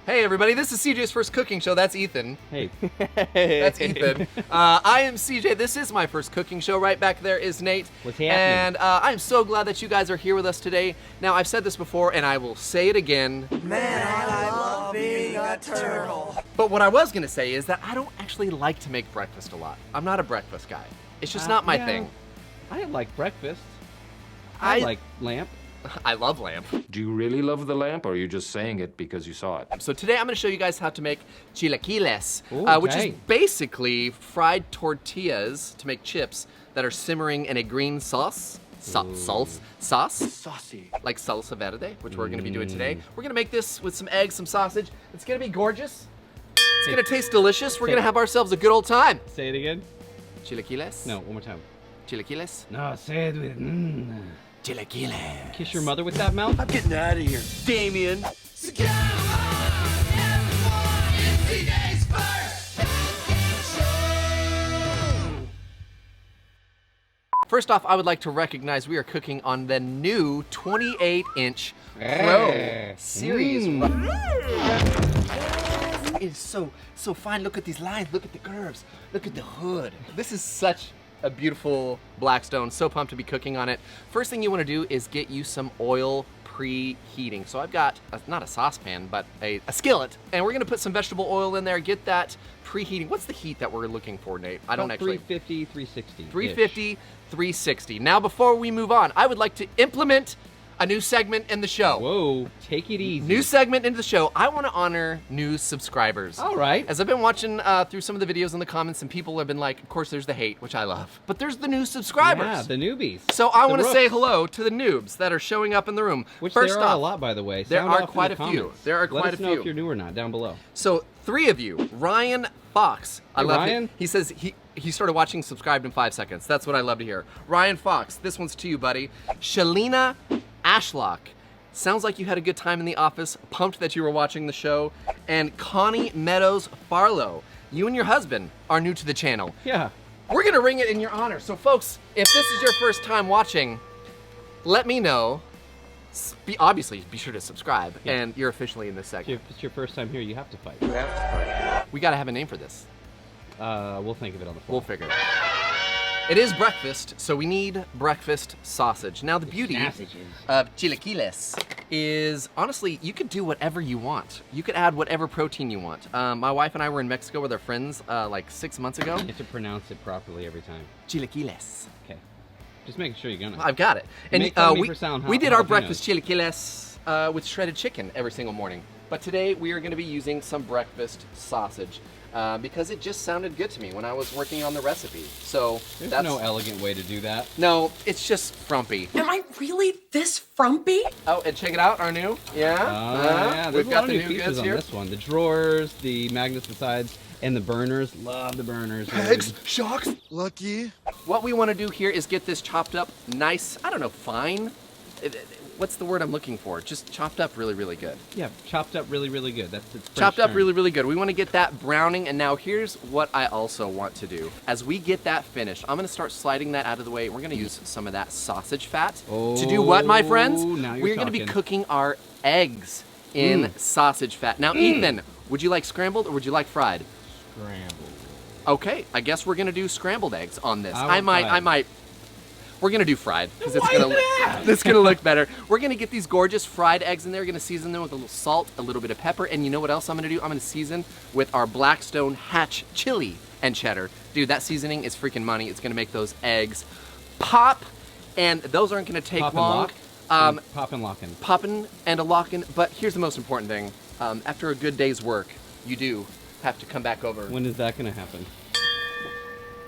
Hey everybody, this is CJ's first cooking show. That's Ethan. Hey. That's Ethan. I am CJ. This is my first cooking show. Right back there is Nate. What's happening? And I'm so glad that you guys are here with us today. Now, I've said this before, and I will say it again. Man, I love being a turtle. But what I was going to say is that I don't actually like to make breakfast a lot. I'm not a breakfast guy. It's just not my thing. I like breakfast. I like lamb. I love lamb. Do you really love the lamp, or are you just saying it because you saw it? So today I'm going to show you guys how to make chilaquiles, Ooh, which is okay. basically fried tortillas to make chips that are simmering in a green sauce. Sauce? Saucy. Like salsa verde, which we're going to be doing today. We're going to make this with some eggs, some sausage. It's going to be gorgeous. It's going to taste delicious. We're going to have ourselves a good old time. Say it again. Chilaquiles? No, one more time. Chilaquiles? No, say it with Chilaquiles. Kiss your mother with that mouth? I'm getting out of here, Damien. First off, I would like to recognize we are cooking on the new 28-inch Pro Series. It is so fine. Look at these lines. Look at the curves. Look at the hood. This is such a beautiful Blackstone. So pumped to be cooking on it. First thing you want to do is get you some oil preheating. So I've got, not a saucepan, but a skillet. And we're going to put some vegetable oil in there, get that preheating. What's the heat that we're looking for, Nate? I don't actually. 350, 360. 350, 360. Now, before we move on, I would like to implement a new segment in the show. Whoa, take it easy. New segment into the show. I want to honor new subscribers. All right. As I've been watching through some of the videos in the comments, and people have been like, of course, there's the hate, which I love, but there's the new subscribers. Yeah, the newbies. So I want to rooks. say hello to the noobs that are showing up in the room. Which First there are off, a lot, by the way. there Sound are off in quite the a few. comments. There are quite Let a us know few. if you're new or not down below. So 3 of you. Ryan Fox. I Hey, love Ryan. it. He says he started watching, subscribed in 5 seconds. That's what I love to hear. Ryan Fox, this one's to you, buddy. Shalina Ashlock. Sounds like you had a good time in the office. Pumped that you were watching the show. And Connie Meadows Farlow. You and your husband are new to the channel. Yeah. We're gonna ring it in your honor. So folks, if this is your first time watching, let me know. Obviously, be sure to subscribe, and you're officially in this segment. If it's your first time here, you have to fight. We gotta have a name for this. We'll think of it on the We'll phone. figure it out. It is breakfast, so we need breakfast sausage. Now the beauty of chilaquiles is, honestly, you could do whatever you want. You could add whatever protein you want. My wife and I were in Mexico with our friends like 6 months ago. You have to pronounce it properly every time. Chilaquiles. Okay. Just making sure you're gonna. I've got it. And Make fun of me for sound we did our jalapenos. breakfast chilaquiles with shredded chicken every single morning. But today we are going to be using some breakfast sausage because it just sounded good to me when I was working on the recipe. So There's that's no elegant way to do that. no, it's just frumpy. Am I really this frumpy? Oh, and check it out, our new. Yeah. Yeah, there's We've a got lot the of new new features goods on here. this one. The drawers, the magnets besides, and the burners. Love the burners. dude. Eggs, shocks. Lucky. What we want to do here is get this chopped up nice, I don't know, fine. What's the word I'm looking for? Just chopped up really, really good. Yeah, chopped up really, really good. That's its French Chopped up term. really, really good. We want to get that browning, and now here's what I also want to do. As we get that finished, I'm going to start sliding that out of the way. We're going to use some of that sausage fat. To do what, my friends? now you're We're going to be talking. cooking our eggs in sausage fat. Now, Ethan, would you like scrambled or would you like fried? Scrambled. Okay, I guess we're going to do scrambled eggs on this. I want fried. I might. We're gonna do fried because it's gonna look better. We're gonna get these gorgeous fried eggs in there. We're gonna season them with a little salt, a little bit of pepper, and you know what else I'm gonna do? I'm gonna season with our Blackstone Hatch chili and cheddar. Dude, that seasoning is freaking money. It's gonna make those eggs pop, and those aren't gonna take Pop and long. lock? Pop and lockin'. Popping and a locking. But here's the most important thing: after a good day's work, you do have to come back over. When is that gonna happen?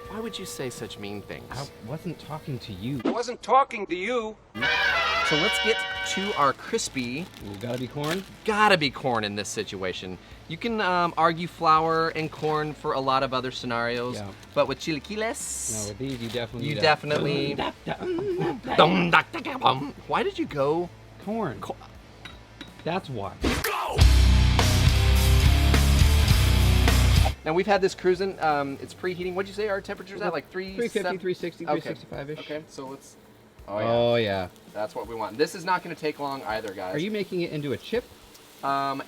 Why would you say such mean things? I wasn't talking to you. I wasn't talking to you. So let's get to our crispy. Ooh, gotta be corn? Gotta be corn in this situation. You can argue flour and corn for a lot of other scenarios, Yeah. but with chilaquiles, No, with these you definitely you need definitely. Why did you go? corn. That's why. Now we've had this cruising. It's preheating. What'd you say our temperature's at? Like 350, 360, Okay. 365-ish. Okay, so let's. Oh yeah, Oh, yeah. that's what we want. This is not going to take long either, guys. Are you making it into a chip?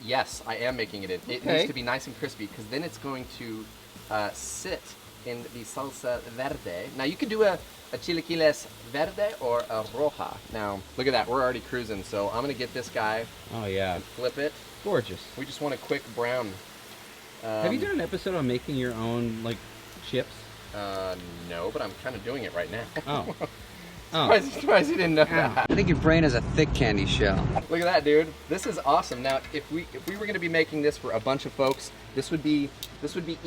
Yes, I am making it in. It Okay. needs to be nice and crispy because then it's going to sit in the salsa verde. Now you could do a chilaquiles verde or a roja. Now look at that, we're already cruising. So I'm gonna get this guy, Oh yeah, flip it. gorgeous. We just want a quick brown. Have you done an episode on making your own like chips? No, but I'm kind of doing it right now. Oh. Surprised you didn't know that. I think your brain has a thick candy shell. Look at that, dude. This is awesome. Now, if we were going to be making this for a bunch of folks, this would be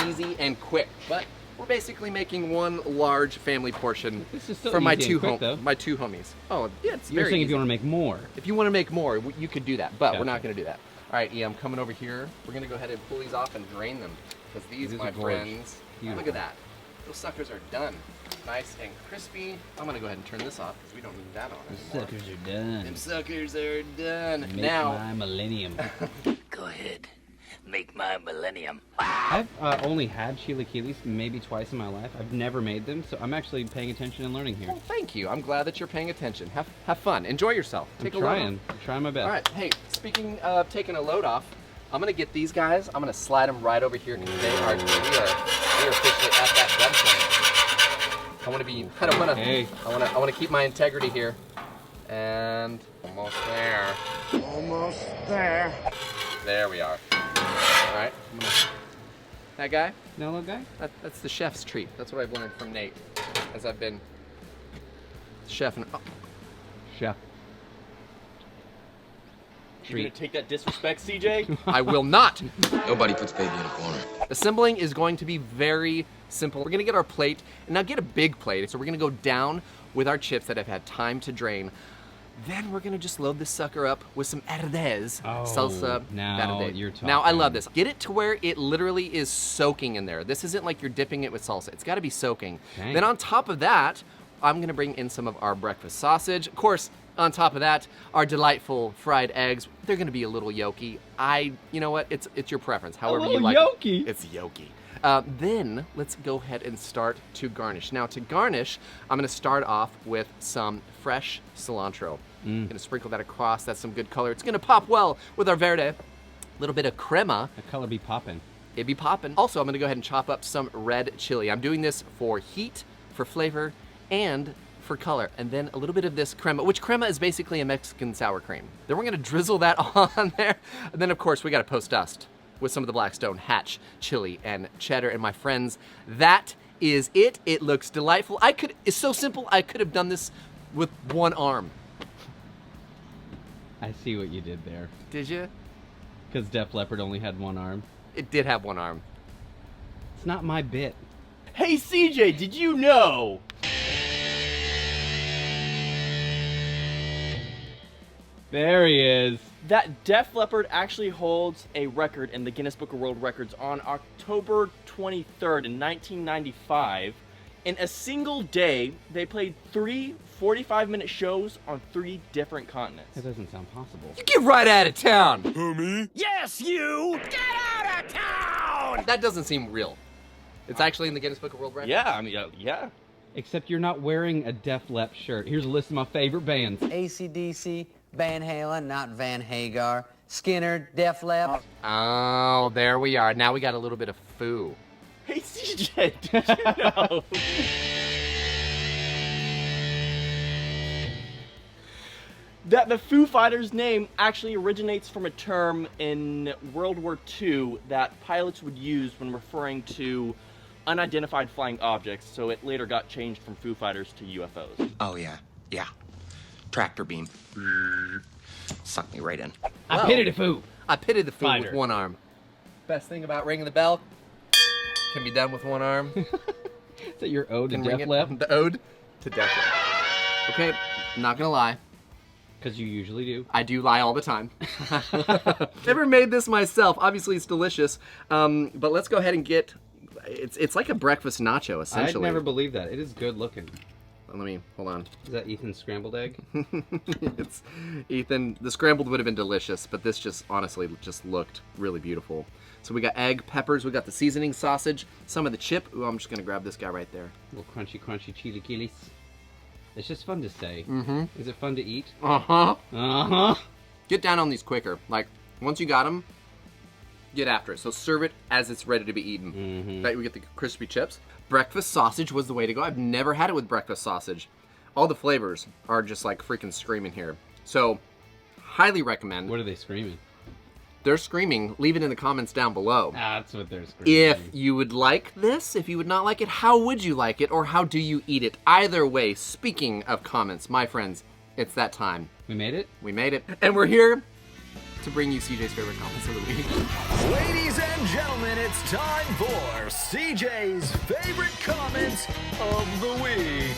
easy and quick. But we're basically making one large family portion This is still for my easy and two quick, though. homies. Oh, yeah, it's You're very saying easy. if you want to make more. If you want to make more, you could do that, but we're Gotcha. not going to do that. All right, I'm coming over here. We're going to go ahead and pull these off and drain them because these, These my are gorgeous. friends, Beautiful. look at that. Those suckers are done. Nice and crispy. I'm going to go ahead and turn this off because we don't need that on anymore. Suckers are done. Them suckers are done. Make Now, my millennium. Go ahead. Make my millennium. I've only had chilaquiles maybe twice in my life. I've never made them, so I'm actually paying attention and learning here. well, thank you. I'm glad that you're paying attention. Have fun. Enjoy yourself. Take I'm a load trying. I'm trying my best. All right. Hey, speaking of taking a load off, I'm gonna get these guys. I'm gonna slide them right over here because we are officially at that done point. I want to be. I don't want to. Okay. I want to keep my integrity here. And almost there. Almost there. There we are. All right. That guy. No, little guy? That's the chef's treat. That's what I've learned from Nate, as I've been chef and. Oh. Chef. You gonna take that disrespect, CJ? I will not. Nobody puts baby in a corner. Assembling is going to be very simple. We're gonna get our plate, and now get a big plate. So we're gonna go down with our chips that have had time to drain. Then we're gonna just load this sucker up with some verdes, salsa now verde. you're Now I talking. love this. Get it to where it literally is soaking in there. This isn't like you're dipping it with salsa. It's gotta be soaking. Okay. Then on top of that, I'm gonna bring in some of our breakfast sausage. Of course, on top of that, our delightful fried eggs. They're gonna be a little yolky. You know what? It's your preference. However you little like yolky? it. It's yolky. Then let's go ahead and start to garnish. Now to garnish, I'm gonna start off with some fresh cilantro. I'm gonna sprinkle that across. That's some good color. It's gonna pop well with our verde. A little bit of crema. The color be popping. It'd be popping. Also, I'm gonna go ahead and chop up some red chili. I'm doing this for heat, for flavor, and for color. And then a little bit of this crema, which crema is basically a Mexican sour cream. Then we're gonna drizzle that on there. And then of course we gotta post dust with some of the Blackstone Hatch chili and cheddar. And my friends, that is it. It looks delightful. It's so simple, I could have done this with one arm. I see what you did there. Did you? Because Def Leppard only had one arm. It did have one arm. It's not my bit. Hey, CJ, did you know? There he is. That Def Leppard actually holds a record in the Guinness Book of World Records on October 23rd in 1995. In a single day, they played 3 45-minute shows on 3 different continents. That doesn't sound possible. You get right out of town. Yes, you! Get out of town! That doesn't seem real. It's actually in the Guinness Book of World Records? Yeah, I mean, yeah. Except you're not wearing a Def Lepp shirt. Here's a list of my favorite bands. AC/DC, Van Halen, not Van Hagar, Skinner, Def Leppard. Oh, there we are. Now we got a little bit of foo. Hey, CJ, did you know? That the Foo Fighters name actually originates from a term in World War II that pilots would use when referring to unidentified flying objects, so it later got changed from Foo Fighters to UFOs. Oh, yeah. Yeah. Tractor beam. Suck me right in. I pitted a foo. I pitted the foo with Fighter. one arm. Best thing about ringing the bell, can be done with one arm. Is that your ode to Can ring Def it. Lepp? The ode to Def Lepp. Okay, not gonna lie. Because you usually do. I do lie all the time. Never made this myself. Obviously, it's delicious. But let's go ahead and get. It's like a breakfast nacho, essentially. I'd never believe that. It is good looking. Let me hold on. Is that Ethan's scrambled egg? It's Ethan. The scrambled would have been delicious, but this just honestly just looked really beautiful. So we got egg, peppers, we got the seasoning sausage, some of the chip. Ooh, I'm just gonna grab this guy right there. Little crunchy chilaquiles. It's just fun to say. Mm-hmm. Is it fun to eat? Uh-huh. Uh-huh. Get down on these quicker. Like, Once you got them, get after it. So serve it as it's ready to be eaten. That we get the crispy chips. Breakfast sausage was the way to go. I've never had it with breakfast sausage. All the flavors are just like freaking screaming here. So, highly recommend. What are they screaming? They're screaming. Leave it in the comments down below. That's what they're screaming. If you would like this, if you would not like it, how would you like it, or how do you eat it? Either way, speaking of comments, my friends, it's that time. We made it? We made it. And we're here to bring you CJ's favorite comments of the week. Ladies and gentlemen, it's time for CJ's favorite comments of the week.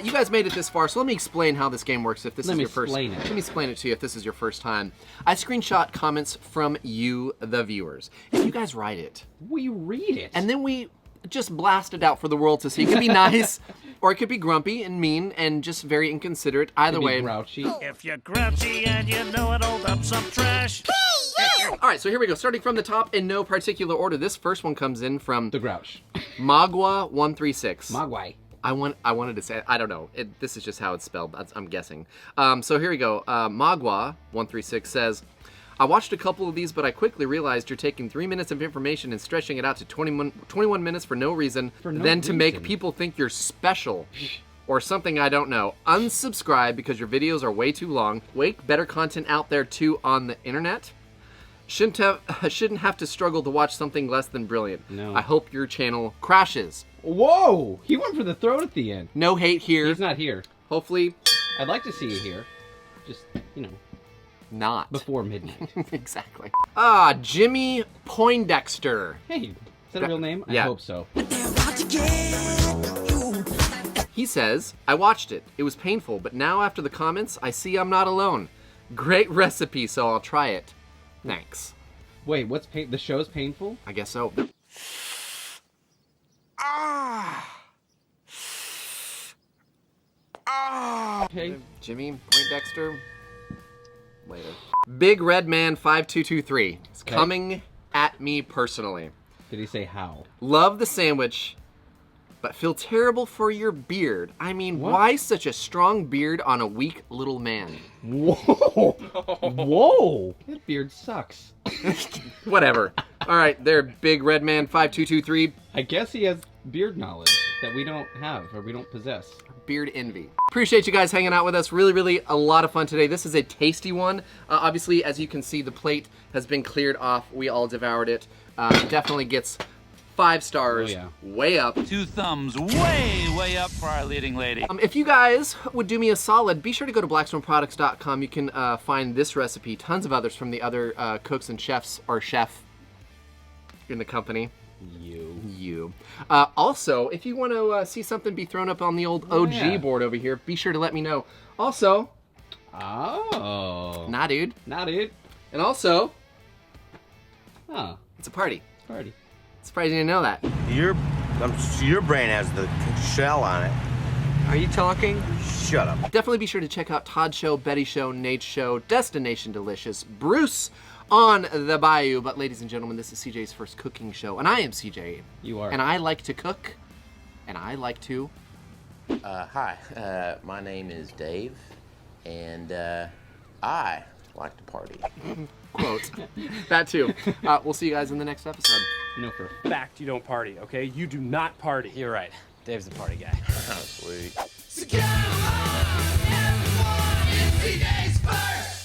You guys made it this far, so let me explain how this game works if this is your first. Let me explain it to you if this is your first time. I screenshot comments from you, the viewers. And you guys write it. We read it. And then we just blast it out for the world to see. It could be nice, or it could be grumpy and mean and just very inconsiderate. Either way. Grouchy. If you're grouchy and you know it, hold up some trash. All right, so here we go. Starting from the top in no particular order. This first one comes in from The Grouch. Magua136. Magwai. I wanted to say, I don't know. This is just how it's spelled. I'm guessing. So here we go. Magua136 says, I watched a couple of these, but I quickly realized you're taking 3 minutes of information and stretching it out to 21 minutes for no reason, to make people think you're special. Or something I don't know. Unsubscribe because your videos are way too long. Wait, better content out there too on the internet. Shouldn't have to struggle to watch something less than brilliant. No. I hope your channel crashes. Whoa! He went for the throat at the end. No hate here. He's not here. Hopefully. I'd like to see you here. Just, not. Before midnight. Exactly. Jimmy Poindexter. Hey, is that a real name? Yeah. I hope so. He says, I watched it. It was painful, but now after the comments, I see I'm not alone. Great recipe, so I'll try it. Thanks. Wait, the show's painful? I guess so. Okay. Jimmy Poindexter. Later. Big Red Man 5223 is coming at me personally. Did he say how? Love the sandwich, but feel terrible for your beard. I mean, why such a strong beard on a weak little man? Whoa! Whoa! That beard sucks. Whatever. All right, there, Big Red Man 5223. I guess he has beard knowledge that we don't have or we don't possess. Beard envy. Appreciate you guys hanging out with us. Really, really a lot of fun today. This is a tasty one. Obviously, as you can see, the plate has been cleared off. We all devoured it. Definitely gets 5 stars. Oh, yeah. Way up. 2 thumbs way up for our leading lady. If you guys would do me a solid, be sure to go to blackstoneproducts.com. You can find this recipe, tons of others from the other cooks and chefs, or chef in the company. You. Also, if you want to see something be thrown up on the old OG board over here, be sure to let me know. Also. Oh. Nah, dude. Nah, dude. And also. Huh. It's a party. Party. Surprised you didn't know that. Your brain has the shell on it. Are you talking? Shut up. Definitely be sure to check out Todd's show, Betty's show, Nate's show, Destination Delicious, Bruce on the Bayou. But ladies and gentlemen, this is CJ's first cooking show, and I am CJ. You are. And I like to cook, and I like to... Hi, my name is Dave, and I like to party. Quote. That too. We'll see you guys in the next episode. No, for a fact you don't party, okay? You do not party. You're right. Dave's the party guy. Oh, sweet. So come on, everyone, it's CJ's first